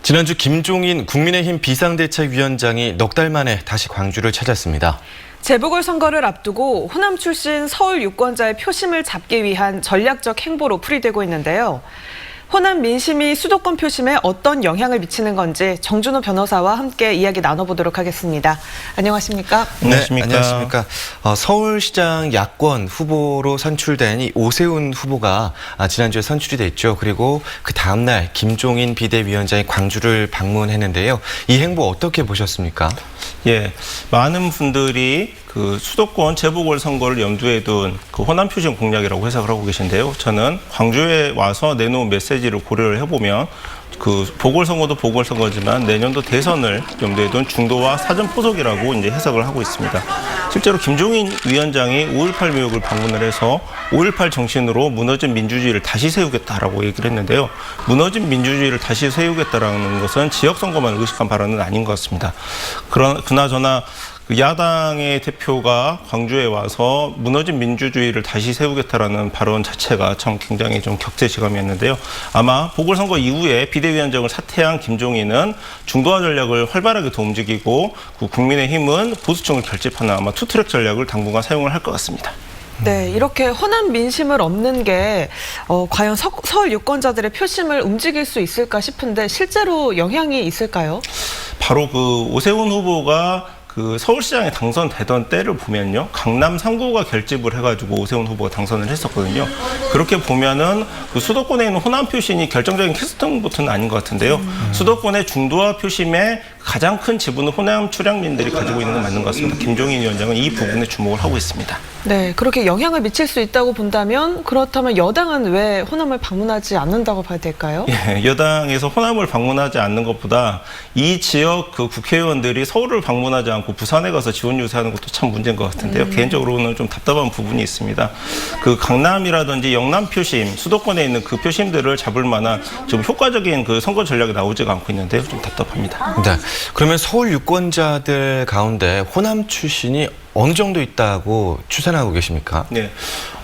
지난주 김종인 국민의힘 비상대책위원장이 넉 달 만에 다시 광주를 찾았습니다. 재보궐선거를 앞두고 호남 출신 서울 유권자의 표심을 잡기 위한 전략적 행보로 풀이되고 있는데요. 호남 민심이 수도권 표심에 어떤 영향을 미치는 건지 정준호 변호사와 함께 이야기 나눠보도록 하겠습니다. 안녕하십니까? 네, 안녕하십니까. 서울시장 야권 후보로 선출된 이 오세훈 후보가 지난주에 선출이 됐죠. 그리고 그 다음 날 김종인 비대위원장이 광주를 방문했는데요. 이 행보 어떻게 보셨습니까? 예, 많은 분들이 그 수도권 재보궐선거를 염두에 둔 그 호남 표심 공략이라고 해석을 하고 계신데요. 저는 광주에 와서 내놓은 메시지를 고려를 해보면 그 보궐선거도 보궐선거지만 내년도 대선을 염두에 둔 중도와 사전 포석이라고 이제 해석을 하고 있습니다. 실제로 김종인 위원장이 5.18 묘역을 방문을 해서 5.18 정신으로 무너진 민주주의를 다시 세우겠다라고 얘기를 했는데요. 무너진 민주주의를 다시 세우겠다라는 것은 지역선거만 의식한 발언은 아닌 것 같습니다. 그나저나 그 야당의 대표가 광주에 와서 무너진 민주주의를 다시 세우겠다라는 발언 자체가 참 굉장히 좀 격세지감이었는데요. 아마 보궐선거 이후에 비대위원장을 사퇴한 김종인은 중도화 전략을 활발하게 더 움직이고 그 국민의힘은 보수층을 결집하는 아마 투트랙 전략을 당분간 사용을 할 것 같습니다. 네, 이렇게 호남 민심을 얻는 게 과연 서울 유권자들의 표심을 움직일 수 있을까 싶은데 실제로 영향이 있을까요? 바로 그 오세훈 후보가 그 서울시장에 당선되던 때를 보면요. 강남 3구가 결집을 해가지고 오세훈 후보가 당선을 했었거든요. 그렇게 보면은 그 수도권에 있는 호남 표심이 결정적인 캐스팅부터는 아닌 것 같은데요. 수도권의 중도화 표심에 가장 큰 지분은 호남 출향민들이 가지고 있는 건 맞는 것 같습니다. 김종인 위원장은 이 부분에 주목을 하고 있습니다. 네, 그렇게 영향을 미칠 수 있다고 본다면 그렇다면 여당은 왜 호남을 방문하지 않는다고 봐야 될까요? 예, 여당에서 호남을 방문하지 않는 것보다 이 지역 그 국회의원들이 서울을 방문하지 않고 부산에 가서 지원 유세하는 것도 참 문제인 것 같은데요. 개인적으로는 좀 답답한 부분이 있습니다. 그 강남이라든지 영남 표심, 수도권에 있는 그 표심들을 잡을 만한 좀 효과적인 그 선거 전략이 나오지가 않고 있는데요. 좀 답답합니다. 네, 그러면 서울 유권자들 가운데 호남 출신이 어느 정도 있다고 추산하고 계십니까? 네,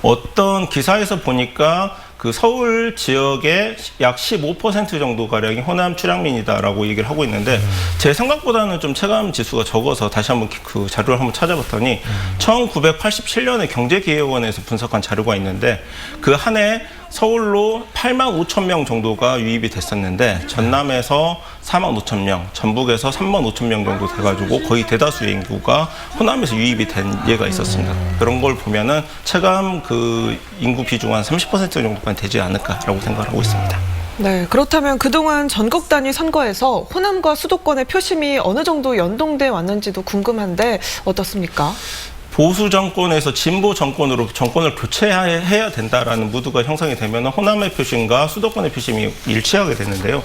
어떤 기사에서 보니까 그 서울 지역의 약 15% 정도 가량이 호남 출향민이다라고 얘기를 하고 있는데 제 생각보다는 좀 체감 지수가 적어서 다시 한번 그 자료를 한번 찾아봤더니 1987년에 경제기획원에서 분석한 자료가 있는데 그 한 해 서울로 8만 5천 명 정도가 유입이 됐었는데 전남에서 4만 5천 명, 전북에서 3만 5천 명 정도 돼가지고 거의 대다수의 인구가 호남에서 유입이 된 예가 있었습니다. 그런 걸 보면은 체감 그 인구 비중 한 30% 정도까지 되지 않을까라고 생각을 하고 있습니다. 네, 그렇다면 그동안 전국 단위 선거에서 호남과 수도권의 표심이 어느 정도 연동돼 왔는지도 궁금한데 어떻습니까? 보수 정권에서 진보 정권으로 정권을 교체해야 된다라는 무드가 형성이 되면 호남의 표심과 수도권의 표심이 일치하게 되는데요.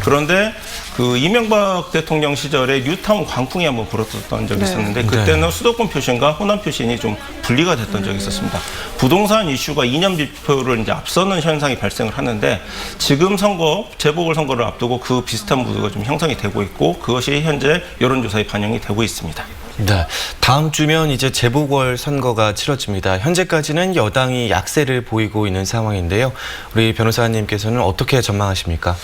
그런데 그 이명박 대통령 시절에 뉴타운 광풍이 한번 불었던 적이 있었는데 그때는 수도권 표심과 호남 표심이 좀 분리가 됐던 적이 있었습니다. 부동산 이슈가 이념 지표를 이제 앞서는 현상이 발생을 하는데 지금 선거, 재보궐선거를 앞두고 그 비슷한 무드가 좀 형성이 되고 있고 그것이 현재 여론조사에 반영이 되고 있습니다. 네, 다음 주면 이제 재보궐선거가 치러집니다. 현재까지는 여당이 약세를 보이고 있는 상황인데요. 우리 변호사님께서는 어떻게 전망하십니까?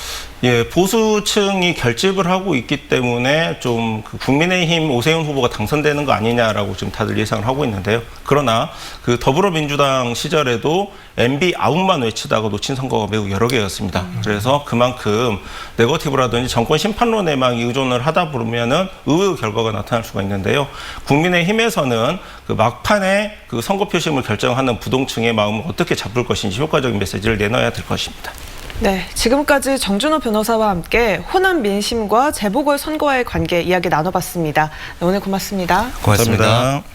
예, 보수층이 결집을 하고 있기 때문에 좀 그 국민의힘 오세훈 후보가 당선되는 거 아니냐라고 지금 다들 예상을 하고 있는데요. 그러나 그 더불어민주당 시절에도 MB 아웃만 외치다가 놓친 선거가 매우 여러 개였습니다. 그래서 그만큼 네거티브라든지 정권 심판론에만 의존을 하다 보면은 의외의 결과가 나타날 수가 있는데요. 국민의힘에서는 그 막판에 그 선거 표심을 결정하는 부동층의 마음을 어떻게 잡을 것인지 효과적인 메시지를 내놔야 될 것입니다. 네, 지금까지 정준호 변호사와 함께 호남 민심과 재보궐선거와의 관계 이야기 나눠봤습니다. 네, 오늘 고맙습니다. 고맙습니다. 감사합니다.